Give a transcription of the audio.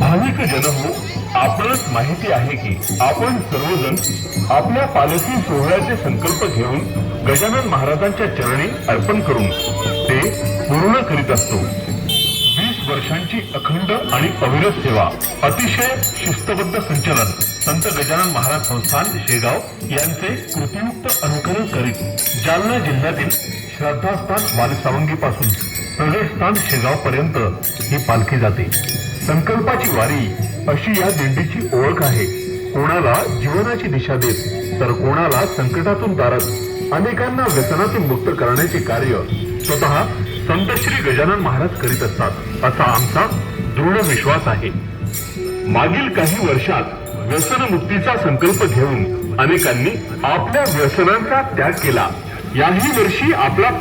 भाविक जनहो, आपणास माहिती आहे की आपण सर्वजण आपल्या पालखी सोहळ्याचे संकल्प घेऊन गजानन महाराजांच्या चरणी अर्पण करून ते पूर्ण करीत असतो. 20 वर्षांची अखंड आणि अविरत सेवा, अतिशय शिस्तबद्ध संचलन संत गजानन महाराज संस्थान शेगाव यांचे कृतीयुक्त अनुकरण करीत जालना जिल्ह्यातील श्रद्धास्थान वालसावंगीपासून प्रवेशस्थान शेगाव पर्यंत ही पालखी जाते. संकल्पाची वारी अशी या दिंडीची ओळख आहे. कोणाला जीवनाची दिशा देत तर कोणाला संकटातून तारत अनेकांना व्यसनातून मुक्त करण्याचे कार्य स्वतः संत श्री गजानन महाराज करीत असतात असा आमचा दृढ विश्वास आहे. मागील काही वर्षात व्यसनमुक्तीचा संकल्प घेऊन अनेकांनी आपल्या व्यसनांचा त्याग केला. याही वर्षी आपला